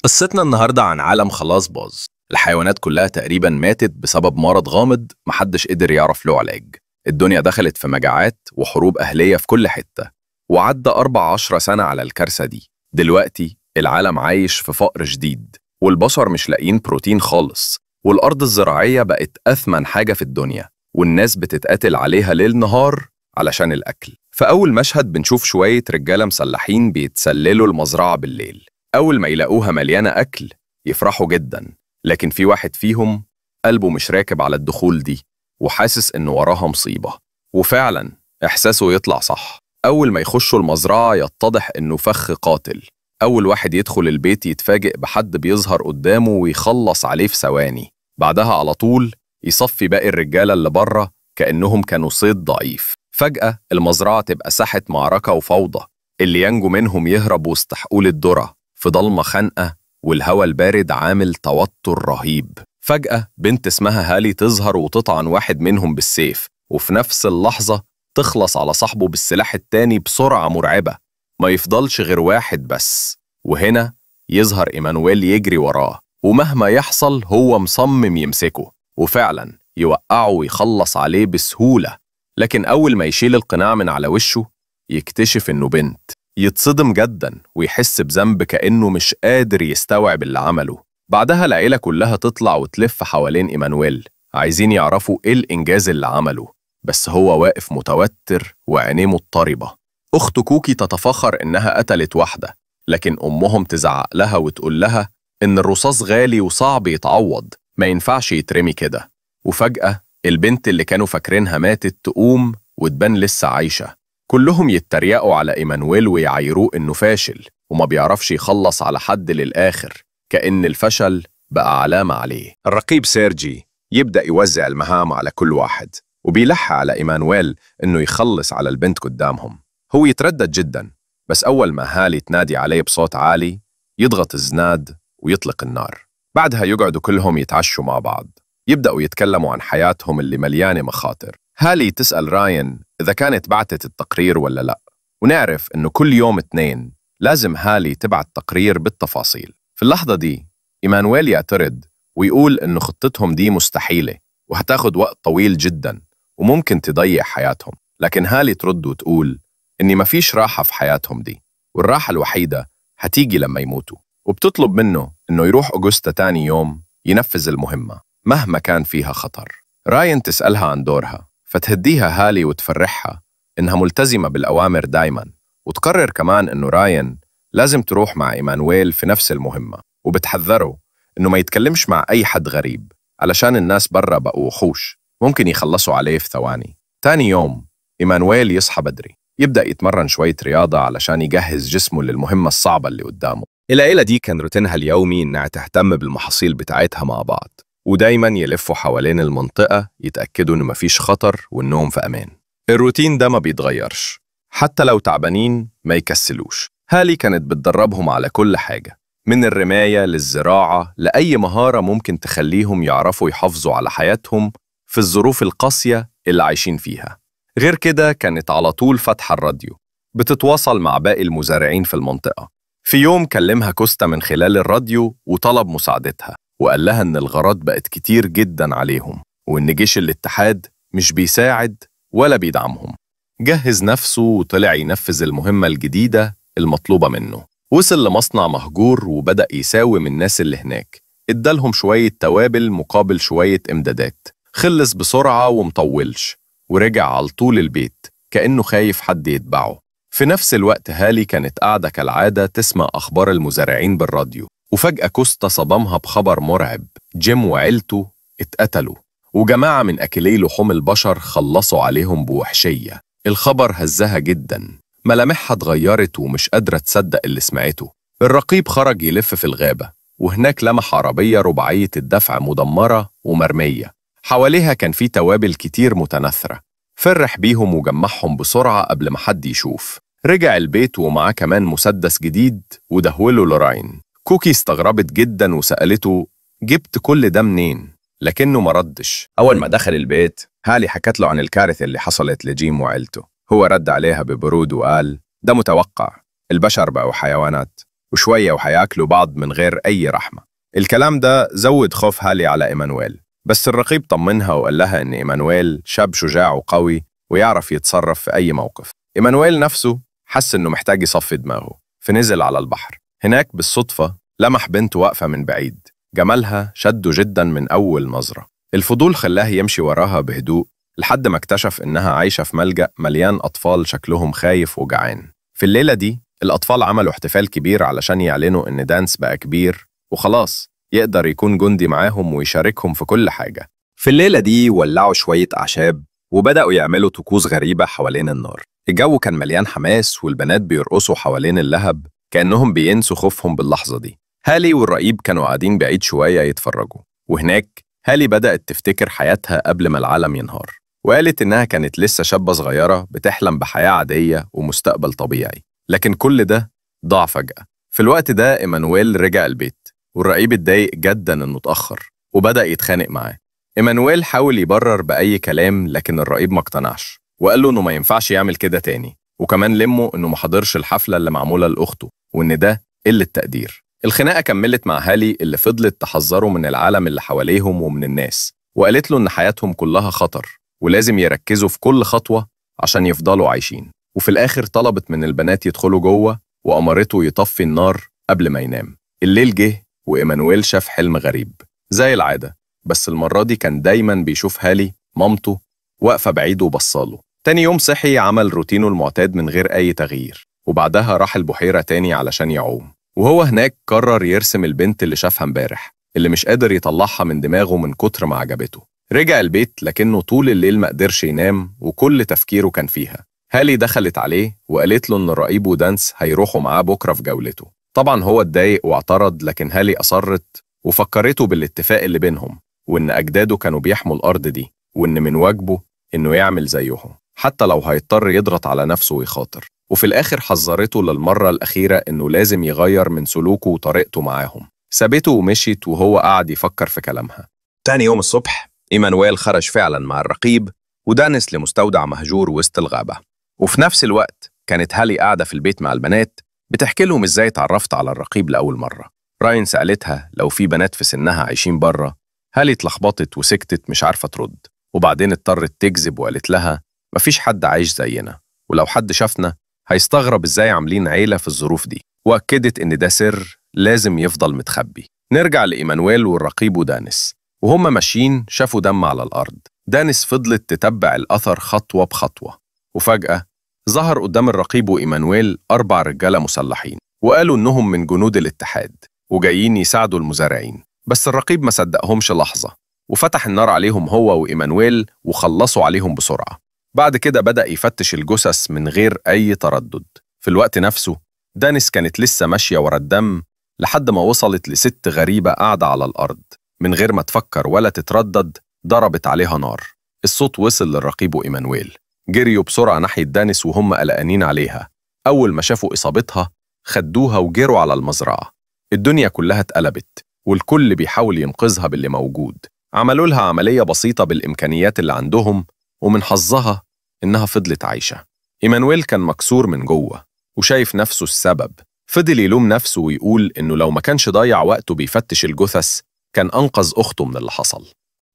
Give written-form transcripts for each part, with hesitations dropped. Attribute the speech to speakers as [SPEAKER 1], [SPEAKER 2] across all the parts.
[SPEAKER 1] قصتنا النهاردة عن عالم خلاص باظ. الحيوانات كلها تقريبا ماتت بسبب مرض غامض محدش قدر يعرف له علاج. الدنيا دخلت في مجاعات وحروب أهلية في كل حتة، وعدى 14 سنة على الكارثة دي. دلوقتي العالم عايش في فقر شديد، والبشر مش لاقيين بروتين خالص، والأرض الزراعية بقت أثمن حاجة في الدنيا، والناس بتتقاتل عليها ليل نهار علشان الأكل. فأول مشهد بنشوف شوية رجالة مسلحين بيتسللوا المزرعة بالليل. أول ما يلاقوها مليانة أكل يفرحوا جدا، لكن في واحد فيهم قلبه مش راكب على الدخول دي وحاسس إنه وراها مصيبة. وفعلا إحساسه يطلع صح. أول ما يخشوا المزرعة يتضح إنه فخ قاتل. أول واحد يدخل البيت يتفاجئ بحد بيظهر قدامه ويخلص عليه في ثواني. بعدها على طول يصفي باقي الرجالة اللي بره كأنهم كانوا صيد ضعيف. فجأة المزرعة تبقى ساحة معركة وفوضى. اللي ينجو منهم يهرب وسط حقول الذرة في ضلمة خانقة، والهواء البارد عامل توتر رهيب. فجأة بنت اسمها هالي تظهر وتطعن واحد منهم بالسيف، وفي نفس اللحظة تخلص على صاحبه بالسلاح التاني بسرعة مرعبة. ما يفضلش غير واحد بس، وهنا يظهر إيمانويل يجري وراه، ومهما يحصل هو مصمم يمسكه، وفعلا يوقعه ويخلص عليه بسهولة. لكن أول ما يشيل القناع من على وشه يكتشف إنه بنت. يتصدم جدا ويحس بذنب كأنه مش قادر يستوعب اللي عمله. بعدها العيلة كلها تطلع وتلف حوالين إيمانويل، عايزين يعرفوا إيه الإنجاز اللي عمله، بس هو واقف متوتر وعينيه مضطربة. أخته كوكي تتفخر إنها قتلت واحدة، لكن أمهم تزعق لها وتقول لها إن الرصاص غالي وصعب يتعوض، ما ينفعش يترمي كده. وفجأة البنت اللي كانوا فاكرينها ماتت تقوم وتبان لسه عايشة. كلهم يتريقوا على إيمانويل ويعايروه إنه فاشل وما بيعرفش يخلص على حد للآخر، كأن الفشل بقى علامة عليه.
[SPEAKER 2] الرقيب سيرجي يبدأ يوزع المهام على كل واحد، وبيلح على إيمانويل إنه يخلص على البنت قدامهم. هو يتردد جدا، بس أول ما هالي تنادي عليه بصوت عالي يضغط الزناد ويطلق النار. بعدها يقعدوا كلهم يتعشوا مع بعض، يبدأوا يتكلموا عن حياتهم اللي مليانة مخاطر. هالي تسأل راين إذا كانت بعتت التقرير ولا لا، ونعرف إنه كل يوم 2 لازم هالي تبعت تقرير بالتفاصيل. في اللحظة دي إيمانويل يعترض ويقول إنه خطتهم دي مستحيلة وهتاخد وقت طويل جدا وممكن تضيع حياتهم. لكن هالي ترد وتقول إن مفيش راحة في حياتهم دي، والراحة الوحيدة هتيجي لما يموتوا. وبتطلب منه إنه يروح أغسطا تاني يوم ينفذ المهمة مهما كان فيها خطر. راين تسألها عن دورها، فتهديها هالي وتفرحها إنها ملتزمة بالأوامر دايما، وتقرر كمان إنه راين لازم تروح مع إيمانويل في نفس المهمة، وبتحذره إنه ما يتكلمش مع أي حد غريب علشان الناس برا بقوا وحوش ممكن يخلصوا عليه في ثواني. تاني يوم إيمانويل يصحى بدري، يبدأ يتمرن شوية رياضة علشان يجهز جسمه للمهمة الصعبة اللي قدامه. العيلة دي كان روتينها اليومي إنها تهتم بالمحاصيل بتاعتها مع بعض، ودايما يلفوا حوالين المنطقة يتأكدوا إنه مفيش خطر وإنهم في أمان. الروتين ده ما بيتغيرش، حتى لو تعبانين ما يكسلوش. هالي كانت بتدربهم على كل حاجة، من الرماية للزراعة لأي مهارة ممكن تخليهم يعرفوا يحافظوا على حياتهم في الظروف القاسية اللي عايشين فيها. غير كده كانت على طول فاتحة الراديو بتتواصل مع باقي المزارعين في المنطقة. في يوم كلمها كوستا من خلال الراديو وطلب مساعدتها، وقال لها إن الغارات بقت كتير جدا عليهم، وإن جيش الاتحاد مش بيساعد ولا بيدعمهم. جهز نفسه وطلع ينفذ المهمة الجديدة المطلوبة منه. وصل لمصنع مهجور وبدأ يساوم الناس اللي هناك، ادالهم شوية توابل مقابل شوية إمدادات. خلص بسرعة ومطولش، ورجع على طول البيت كأنه خايف حد يتبعه. في نفس الوقت هالي كانت قاعدة كالعادة تسمع أخبار المزارعين بالراديو، وفجأة كوستا صدمها بخبر مرعب. جيم وعيلته اتقتلوا، وجماعة من أكلي لحوم البشر خلصوا عليهم بوحشية. الخبر هزها جدا، ملامحها اتغيرت ومش قادرة تصدق اللي سمعته. الرقيب خرج يلف في الغابة، وهناك لمح عربية رباعية الدفع مدمرة ومرمية. حواليها كان في توابل كتير متناثرة. فرح بيهم وجمعهم بسرعة قبل ما حد يشوف. رجع البيت ومعاه كمان مسدس جديد ودهوله لراين. كوكي استغربت جدا وسألته جبت كل ده منين؟ لكنه مردش. أول ما دخل البيت هالي حكت له عن الكارثة اللي حصلت لجيم وعيلته. هو رد عليها ببرود وقال ده متوقع، البشر بقوا حيوانات وشوية وهياكلوا بعض من غير أي رحمة. الكلام ده زود خوف هالي على إيمانويل، بس الرقيب طمنها وقال لها إن إيمانويل شاب شجاع وقوي ويعرف يتصرف في أي موقف. إيمانويل نفسه حس إنه محتاج يصفي دماغه، فنزل على البحر. هناك بالصدفة لمح بنت واقفة من بعيد، جمالها شده جدا من أول نظرة. الفضول خلاه يمشي وراها بهدوء لحد ما اكتشف إنها عايشة في ملجأ مليان أطفال شكلهم خايف وجعان. في الليلة دي الأطفال عملوا احتفال كبير علشان يعلنوا إن دانس بقى كبير وخلاص يقدر يكون جندي معاهم ويشاركهم في كل حاجة.
[SPEAKER 3] في الليلة دي ولعوا شوية أعشاب وبدأوا يعملوا طقوس غريبة حوالين النار. الجو كان مليان حماس والبنات بيرقصوا حوالين اللهب كأنهم بينسوا خوفهم باللحظة دي. هالي والرقيب كانوا قاعدين بعيد شوية يتفرجوا، وهناك هالي بدأت تفتكر حياتها قبل ما العالم ينهار، وقالت إنها كانت لسه شابة صغيرة بتحلم بحياة عادية ومستقبل طبيعي، لكن كل ده ضاع فجأة. في الوقت ده إيمانويل رجع البيت، والرقيب اتضايق جدا إنه اتأخر وبدأ يتخانق معاه. إيمانويل حاول يبرر بأي كلام، لكن الرقيب ما اقتنعش وقال له إنه ما ينفعش يعمل كده تاني، وكمان لمه إنه ما حضرش الحفلة اللي معمولة لأخته وإن ده قلة تقدير. الخناقة كملت مع هالي اللي فضلت تحذره من العالم اللي حواليهم ومن الناس، وقالت له إن حياتهم كلها خطر ولازم يركزوا في كل خطوة عشان يفضلوا عايشين. وفي الآخر طلبت من البنات يدخلوا جوه وأمرته يطفي النار قبل ما ينام. الليل جه وإيمانويل شاف حلم غريب زي العادة، بس المرة دي كان دايما بيشوف هالي مامته واقفة بعيد وبصاله. تاني يوم صحي عمل روتينه المعتاد من غير أي تغيير، وبعدها راح البحيرة تاني علشان يعوم. وهو هناك قرر يرسم البنت اللي شافها امبارح اللي مش قادر يطلعها من دماغه من كتر ما عجبته. رجع البيت لكنه طول الليل ما قدرش ينام وكل تفكيره كان فيها. هالي دخلت عليه وقالت له إن الرقيب ودانس هيروحوا معاه بكرة في جولته. طبعا هو اتضايق واعترض، لكن هالي أصرت وفكرته بالاتفاق اللي بينهم، وإن أجداده كانوا بيحموا الأرض دي، وإن من واجبه إنه يعمل زيهم حتى لو هيضطر يضغط على نفسه ويخاطر. وفي الآخر حذرته للمرة الأخيرة إنه لازم يغير من سلوكه وطريقته معاهم. سابته ومشيت وهو قاعد يفكر في كلامها. تاني يوم الصبح إيمانويل خرج فعلا مع الرقيب ودانس لمستودع مهجور وسط الغابة،
[SPEAKER 2] وفي نفس الوقت كانت هالي قاعدة في البيت مع البنات بتحكي لهم إزاي اتعرفت على الرقيب لأول مرة. راين سألتها لو في بنات في سنها عايشين بره. هالي اتلخبطت وسكتت مش عارفة ترد، وبعدين اضطرت تكذب وقالت لها مفيش حد عايش زينا، ولو حد شافنا هيستغرب إزاي عاملين عيلة في الظروف دي، وأكدت إن ده سر لازم يفضل متخبي. نرجع لإيمانويل والرقيب ودانس، وهم ماشيين شافوا دم على الأرض. دانس فضلت تتبع الأثر خطوة بخطوة، وفجأة ظهر قدام الرقيب وإيمانويل 4 رجالة مسلحين، وقالوا إنهم من جنود الاتحاد وجايين يساعدوا المزارعين. بس الرقيب ما صدقهمش لحظة وفتح النار عليهم هو وإيمانويل وخلصوا عليهم بسرعة. بعد كده بدأ يفتش الجثث من غير أي تردد. في الوقت نفسه دانس كانت لسه ماشية ورا الدم لحد ما وصلت لست غريبة قاعدة على الأرض. من غير ما تفكر ولا تتردد ضربت عليها نار. الصوت وصل للرقيب وإيمانويل، جريوا بسرعة ناحية دانس وهم قلقانين عليها. أول ما شافوا إصابتها خدوها وجروا على المزرعة. الدنيا كلها اتقلبت والكل بيحاول ينقذها باللي موجود. عملوا لها عملية بسيطة بالإمكانيات اللي عندهم، ومن حظها إنها فضلت عايشة. إيمانويل كان مكسور من جوه وشايف نفسه السبب. فضل يلوم نفسه ويقول إنه لو ما كانش ضيع وقته بيفتش الجثث كان أنقذ أخته من اللي حصل.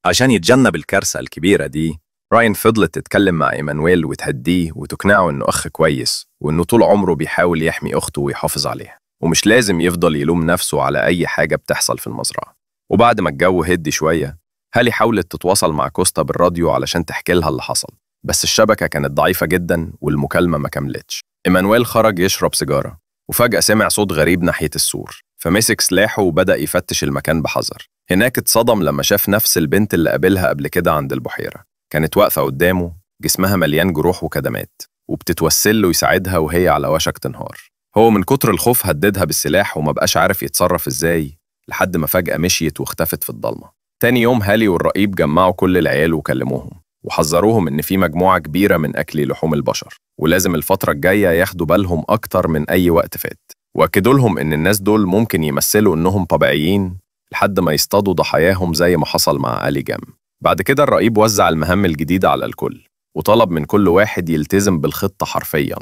[SPEAKER 3] عشان يتجنب الكارثة الكبيرة دي
[SPEAKER 2] راين فضلت تتكلم مع إيمانويل وتهديه وتقنعه إنه أخ كويس، وإنه طول عمره بيحاول يحمي أخته ويحافظ عليها، ومش لازم يفضل يلوم نفسه على أي حاجة بتحصل في المزرعة. وبعد ما الجو هدي شوية هالي حاولت تتواصل مع كوستا بالراديو علشان تحكي لها اللي حصل، بس الشبكة كانت ضعيفة جدا والمكالمة ما كملتش. إيمانويل خرج يشرب سيجارة وفجأة سمع صوت غريب ناحية السور، فمسك سلاحه وبدأ يفتش المكان بحذر. هناك اتصدم لما شاف نفس البنت اللي قابلها قبل كده عند البحيرة. كانت واقفة قدامه جسمها مليان جروح وكدمات وبتتوسل له يساعدها وهي على وشك تنهار. هو من كتر الخوف هددها بالسلاح وما بقاش عارف يتصرف ازاي، لحد ما فجأة مشيت واختفت في الضلمة. تاني يوم هالي والرقيب جمعوا كل العيال وكلموهم وحذروهم إن في مجموعة كبيرة من أكل لحوم البشر ولازم الفترة الجاية ياخدوا بالهم أكتر من أي وقت فات، وأكدوا لهم إن الناس دول ممكن يمثلوا إنهم طبيعيين لحد ما يصطادوا ضحاياهم زي ما حصل مع آلي جام. بعد كده الرقيب وزع المهام الجديدة على الكل وطلب من كل واحد يلتزم بالخطة حرفياً.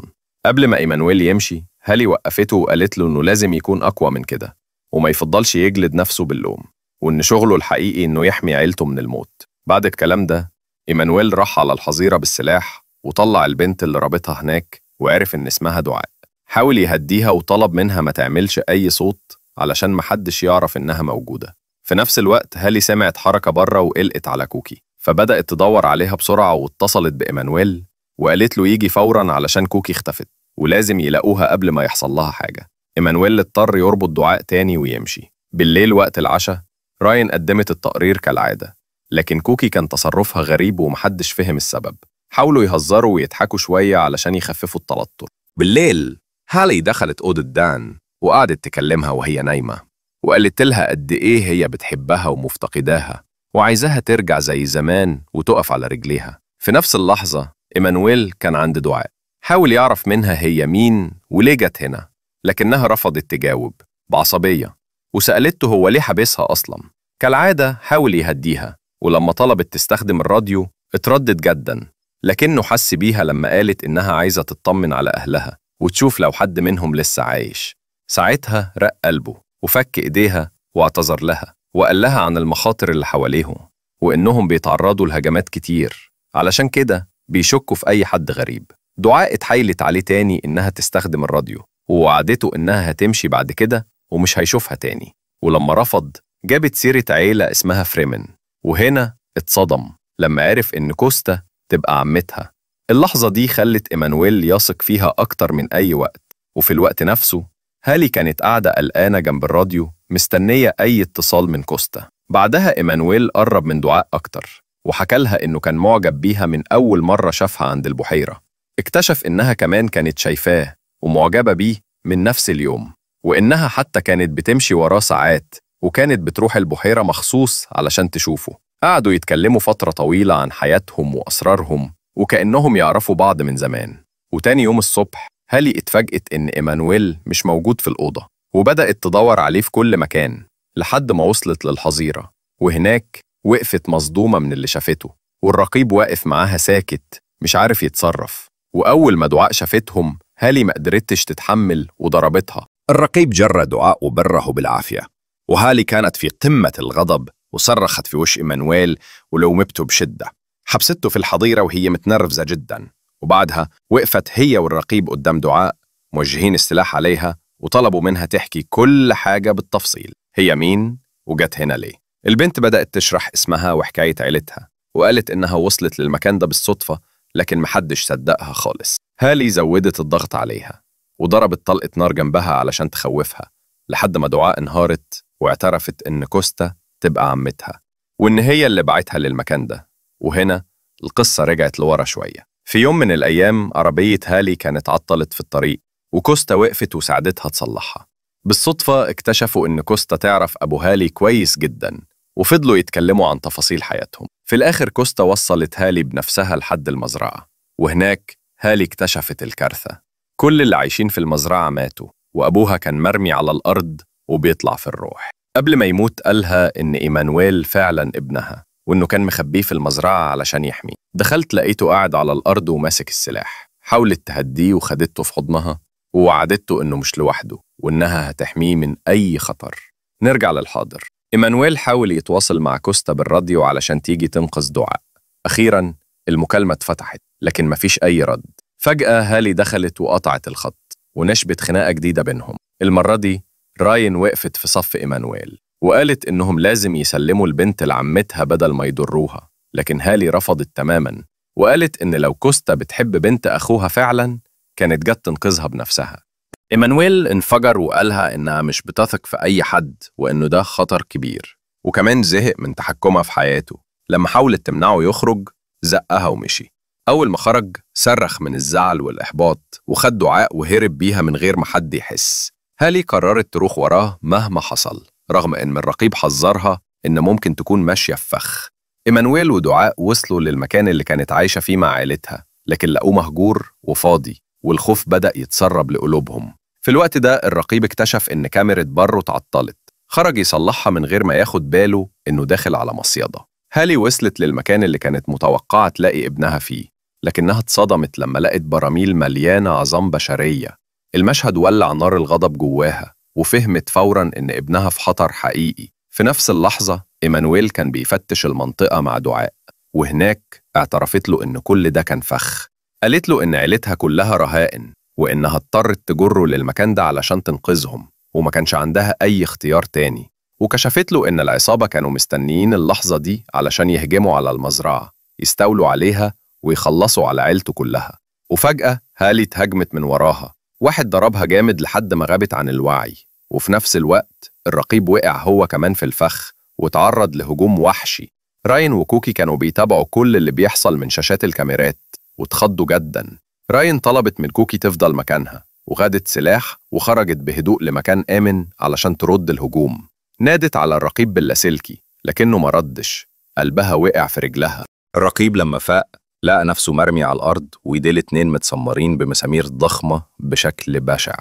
[SPEAKER 2] قبل ما إيمانويل يمشي
[SPEAKER 1] هالي وقفته وقالت له إنه لازم يكون أقوى من كده وما يفضلش يجلد نفسه باللوم، وإن شغله الحقيقي إنه يحمي عيلته من الموت. بعد الكلام ده إيمانويل راح على الحظيرة بالسلاح وطلع البنت اللي رابطها هناك وعرف إن اسمها دعاء. حاول يهديها وطلب منها ما تعملش أي صوت علشان محدش يعرف إنها موجودة. في نفس الوقت هالي سمعت حركة بره وقلقت على كوكي، فبدأت تدور عليها بسرعة واتصلت بإيمانويل وقالت له يجي فوراً علشان كوكي اختفت ولازم يلاقوها قبل ما يحصل لها حاجة. إيمانويل اضطر يربط دعاء تاني ويمشي. بالليل وقت العشاء راين قدمت التقرير كالعادة، لكن كوكي كان تصرفها غريب ومحدش فهم السبب. حاولوا يهزروا ويضحكوا شوية علشان يخففوا التوتر. بالليل هالي دخلت أوضة دان وقعدت تكلمها وهي نايمة، وقالت لها قد إيه هي بتحبها ومفتقداها وعايزاها ترجع زي زمان وتقف على رجليها. في نفس اللحظة إيمانويل كان عند دعاء، حاول يعرف منها هي مين وليه جت هنا، لكنها رفضت تجاوب بعصبية وسألته هو ليه حابسها أصلا. كالعادة حاول يهديها، ولما طلبت تستخدم الراديو اتردد جدا، لكنه حس بيها لما قالت إنها عايزة تطمن على أهلها وتشوف لو حد منهم لسه عايش. ساعتها رق قلبه وفك إيديها واعتذر لها وقال لها عن المخاطر اللي حواليهم وإنهم بيتعرضوا لهجمات كتير، علشان كده بيشكوا في أي حد غريب. دعاء اتحايلت عليه تاني إنها تستخدم الراديو ووعدته إنها هتمشي بعد كده ومش هيشوفها تاني، ولما رفض جابت سيرة عيلة اسمها فريمن، وهنا اتصدم لما عرف إن كوستا تبقى عمتها. اللحظة دي خلت إيمانويل يثق فيها أكتر من أي وقت، وفي الوقت نفسه هالي كانت قاعدة قلقانة جنب الراديو مستنية أي اتصال من كوستا. بعدها إيمانويل قرب من دعاء أكتر وحكى لها إنه كان معجب بيها من أول مرة شافها عند البحيرة. اكتشف إنها كمان كانت شايفاه ومعجبة بيه من نفس اليوم، وإنها حتى كانت بتمشي وراه ساعات وكانت بتروح البحيرة مخصوص علشان تشوفه. قعدوا يتكلموا فترة طويلة عن حياتهم وأسرارهم وكأنهم يعرفوا بعض من زمان. وتاني يوم الصبح هالي اتفاجئت إن إيمانويل مش موجود في الأوضة، وبدأت تدور عليه في كل مكان لحد ما وصلت للحظيرة، وهناك وقفت مصدومة من اللي شافته، والرقيب واقف معاها ساكت مش عارف يتصرف. وأول ما دعاء شافتهم هالي ما قدرتش تتحمل وضربتها.
[SPEAKER 3] الرقيب جر دعاء وبره بالعافية، وهالي كانت في قمة الغضب وصرخت في وش إيمانويل ولومته بشدة. حبسته في الحظيرة وهي متنرفزة جدا، وبعدها وقفت هي والرقيب قدام دعاء موجهين السلاح عليها وطلبوا منها تحكي كل حاجة بالتفصيل، هي مين وجت هنا ليه. البنت بدأت تشرح اسمها وحكاية عيلتها، وقالت إنها وصلت للمكان ده بالصدفة لكن محدش صدقها خالص. هالي زودت الضغط عليها وضربت طلقة نار جنبها علشان تخوفها، لحد ما دعاء انهارت واعترفت إن كوستا تبقى عمتها وإن هي اللي بعتها للمكان ده. وهنا القصة رجعت لورا شوية. في يوم من الأيام عربية هالي كانت عطلت في الطريق وكوستا وقفت وساعدتها تصلحها. بالصدفة اكتشفوا إن كوستا تعرف أبو هالي كويس جدا وفضلوا يتكلموا عن تفاصيل حياتهم. في الآخر كوستا وصلت هالي بنفسها لحد المزرعة، وهناك هالي اكتشفت الكارثة. كل اللي عايشين في المزرعة ماتوا، وأبوها كان مرمي على الأرض وبيطلع في الروح. قبل ما يموت قالها إن إيمانويل فعلا ابنها وإنه كان مخبيه في المزرعة علشان يحميه. دخلت لقيته قاعد على الأرض وماسك السلاح. حاولت تهديه وخدته في حضنها ووعدته إنه مش لوحده وإنها هتحميه من أي خطر. نرجع للحاضر. إيمانويل حاول يتواصل مع كوستا بالراديو علشان تيجي تنقذ دعاء. أخيراً المكالمة اتفتحت لكن مفيش أي رد. فجأة هالي دخلت وقطعت الخط ونشبت خناقة جديدة بينهم. المرة دي راين وقفت في صف إيمانويل وقالت إنهم لازم يسلموا البنت لعمتها بدل ما يضروها، لكن هالي رفضت تماماً وقالت إن لو كوستا بتحب بنت أخوها فعلاً كانت جت تنقذها بنفسها. إيمانويل انفجر وقالها إنها مش بتثق في أي حد وإنه ده خطر كبير، وكمان زهق من تحكمها في حياته. لما حاولت تمنعه يخرج زقها ومشي. أول ما خرج صرخ من الزعل والإحباط وخد دعاء وهرب بيها من غير ما حد يحس. هالي قررت تروح وراه مهما حصل، رغم إن الرقيب حذرها إن ممكن تكون ماشية في فخ. إيمانويل ودعاء وصلوا للمكان اللي كانت عايشة فيه مع عائلتها، لكن لقوه مهجور وفاضي والخوف بدأ يتسرب لقلوبهم. في الوقت ده الرقيب اكتشف إن كاميرا بره اتعطلت. خرج يصلحها من غير ما ياخد باله إنه داخل على مصيدة. هالي وصلت للمكان اللي كانت متوقعة تلاقي ابنها فيه، لكنها اتصدمت لما لقت براميل مليانة عظام بشرية.
[SPEAKER 1] المشهد ولع نار الغضب جواها، وفهمت فوراً إن ابنها في خطر حقيقي. في نفس اللحظة إيمانويل كان بيفتش المنطقة مع دعاء، وهناك اعترفت له إن كل ده كان فخ. قالت له إن عيلتها كلها رهائن، وإنها اضطرت تجره للمكان ده علشان تنقذهم، وما كانش عندها أي اختيار تاني. وكشفت له إن العصابة كانوا مستنيين اللحظة دي علشان يهجموا على المزرعة، يستولوا عليها ويخلصوا على عيلته كلها. وفجأة هالي اتهجمت من وراها، واحد ضربها جامد لحد ما غابت عن الوعي. وفي نفس الوقت الرقيب وقع هو كمان في الفخ وتعرض لهجوم وحشي. راين وكوكي كانوا بيتابعوا كل اللي بيحصل من شاشات الكاميرات واتخضوا جداً. راين طلبت من كوكي تفضل مكانها، وخدت سلاح وخرجت بهدوء لمكان آمن علشان ترد الهجوم. نادت على الرقيب باللاسلكي لكنه ما ردش، قلبها وقع في رجلها.
[SPEAKER 3] الرقيب لما فاق لقى نفسه مرمي على الأرض، وإيديه الاتنين متسمرين بمسامير ضخمة بشكل بشع.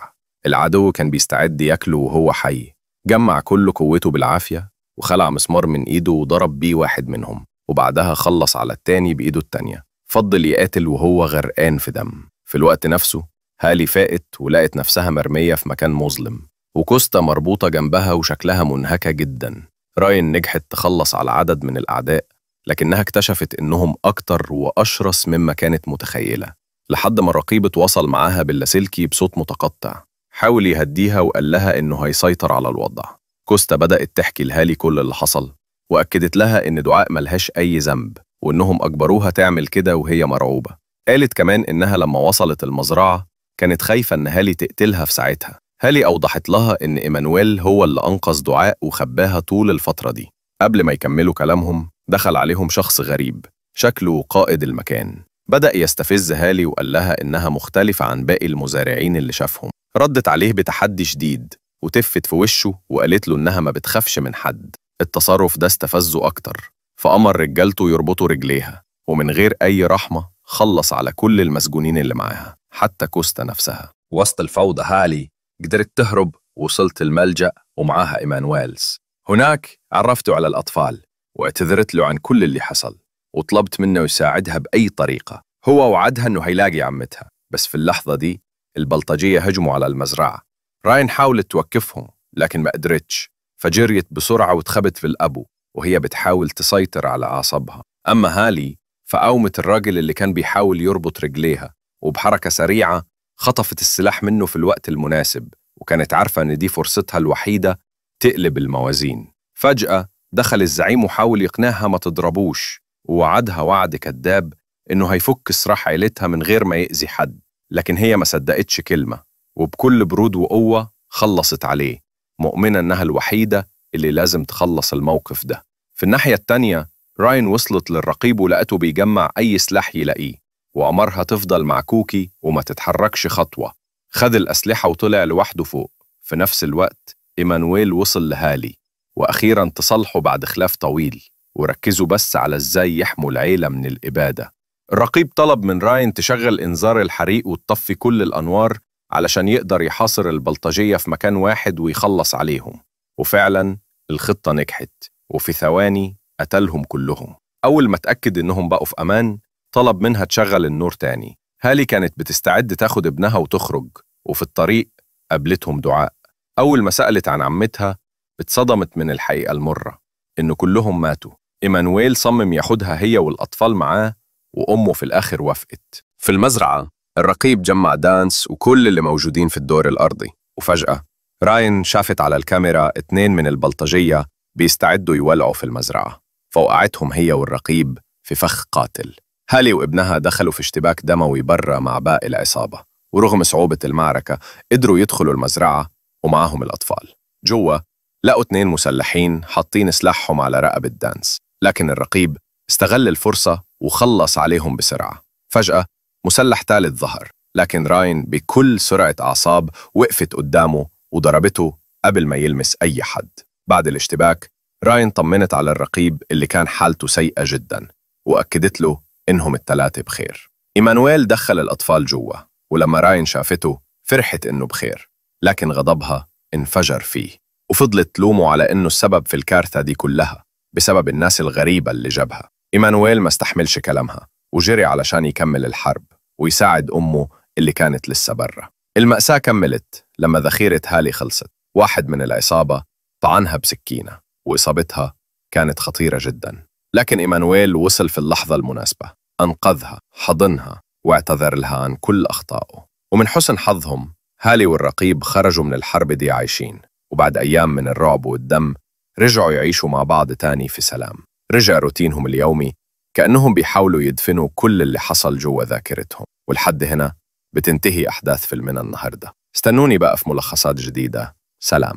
[SPEAKER 3] العدو كان بيستعد ياكله وهو حي. جمع كل قوته بالعافية وخلع مسمار من إيده وضرب بيه واحد منهم، وبعدها خلص على التاني بإيده التانية. فضل يقاتل وهو غرقان في دم. في الوقت نفسه هالي فاقت ولقت نفسها مرمية في مكان مظلم، وكوستا مربوطة جنبها وشكلها منهكة جدا. راين نجحت تخلص على عدد من الأعداء، لكنها اكتشفت إنهم أكتر وأشرس مما كانت متخيلة، لحد ما الرقيب اتواصل معاها باللاسلكي بصوت متقطع. حاول يهديها وقال لها إنه هيسيطر على الوضع. كوستا بدأت تحكي لهالي كل اللي حصل، وأكدت لها إن دعاء ملهاش أي ذنب، وإنهم أجبروها تعمل كده وهي مرعوبة. قالت كمان إنها لما وصلت المزرعة كانت خايفة إن هالي تقتلها في ساعتها. هالي أوضحت لها إن إيمانويل هو اللي أنقذ دعاء وخباها طول الفترة دي. قبل ما يكملوا كلامهم دخل عليهم شخص غريب شكله قائد المكان. بدأ يستفز هالي وقال لها إنها مختلفة عن باقي المزارعين اللي شافهم. ردت عليه بتحدي شديد وتفت في وشه وقالت له إنها ما بتخافش من حد. التصرف ده استفزه أكتر، فأمر رجالته يربطوا رجليها، ومن غير أي رحمة خلص على كل المسجونين اللي معاها حتى كوستا نفسها. وسط الفوضى هالي قدرت تهرب، وصلت الملجأ ومعاها إيمانويلز.
[SPEAKER 2] هناك عرفته على الأطفال واعتذرت له عن كل اللي حصل، وطلبت منه يساعدها بأي طريقة. هو وعدها إنه هيلاقي عمتها، بس في اللحظة دي البلطجية هجموا على المزرعة. راين حاولت توقفهم لكن ما قدرتش، فجريت بسرعة واتخبت في الأبو وهي بتحاول تسيطر على أعصابها. أما هالي فقاومت الراجل اللي كان بيحاول يربط رجليها، وبحركة سريعة خطفت السلاح منه في الوقت المناسب، وكانت عارفة إن دي فرصتها الوحيدة تقلب الموازين. فجأة دخل الزعيم وحاول يقنعها ما تضربوش، ووعدها وعد كذاب إنه هيفك سراح عيلتها من غير ما يأذي حد. لكن هي ما صدقتش كلمة، وبكل برود وقوة خلصت عليه، مؤمنة إنها الوحيدة اللي لازم تخلص الموقف ده. في الناحية التانية راين وصلت للرقيب ولقته بيجمع أي سلاح يلاقيه، وأمرها تفضل مع كوكي وما تتحركش خطوة. خد الأسلحة وطلع لوحده فوق. في نفس الوقت إيمانويل وصل لهالي، وأخيراً تصالحوا بعد خلاف طويل، وركزوا بس على إزاي يحموا العيلة من الإبادة. الرقيب طلب من راين تشغل إنذار الحريق وتطفي كل الأنوار علشان يقدر يحاصر البلطجية في مكان واحد ويخلص عليهم. وفعلاً الخطة نجحت، وفي ثواني قتلهم كلهم. أول ما تأكد إنهم بقوا في أمان طلب منها تشغل النور تاني. هالي كانت بتستعد تاخد ابنها وتخرج، وفي الطريق قابلتهم دعاء. أول ما سألت عن عمتها اتصدمت من الحقيقة المرة إنه كلهم ماتوا. إيمانويل صمم ياخدها هي والأطفال معاه، وأمه في الآخر وافقت.
[SPEAKER 3] في المزرعة الرقيب جمع دانس وكل اللي موجودين في الدور الأرضي،
[SPEAKER 2] وفجأة راين شافت على الكاميرا 2 من البلطجية بيستعدوا يولعوا في المزرعة، فوقعتهم هي والرقيب في فخ قاتل. هالي وابنها دخلوا في اشتباك دموي برا مع باقي العصابة، ورغم صعوبة المعركة قدروا يدخلوا المزرعة ومعاهم الأطفال. جوا لقوا 2 مسلحين حاطين سلاحهم على رقبة دانس، لكن الرقيب استغل الفرصة وخلص عليهم بسرعة. فجأة مسلح ثالث ظهر، لكن راين بكل سرعة أعصاب وقفت قدامه وضربته قبل ما يلمس أي حد. بعد الاشتباك راين طمنت على الرقيب اللي كان حالته سيئة جدا، وأكدت له إنهم ال3 بخير. إيمانويل دخل الأطفال جوا، ولما راين شافته فرحت إنه بخير، لكن غضبها انفجر فيه، وفضلت تلومه على إنه السبب في الكارثة دي كلها بسبب الناس الغريبة اللي جابها. إيمانويل ما استحملش كلامها وجري علشان يكمل الحرب ويساعد أمه اللي كانت لسه برا. المأساة كملت لما ذخيرة هالي خلصت. واحد من العصابة طعنها بسكينة وإصابتها كانت خطيرة جدا، لكن إيمانويل وصل في اللحظة المناسبة، أنقذها، حضنها واعتذر لها عن كل أخطائه. ومن حسن حظهم هالي والرقيب خرجوا من الحرب دي عايشين، وبعد أيام من الرعب والدم رجعوا يعيشوا مع بعض تاني في سلام. رجع روتينهم اليومي كأنهم بيحاولوا يدفنوا كل اللي حصل جوا ذاكرتهم. ولحد هنا بتنتهي أحداث فيلمنا النهاردة. استنوني بقى في ملخصات جديدة. سلام.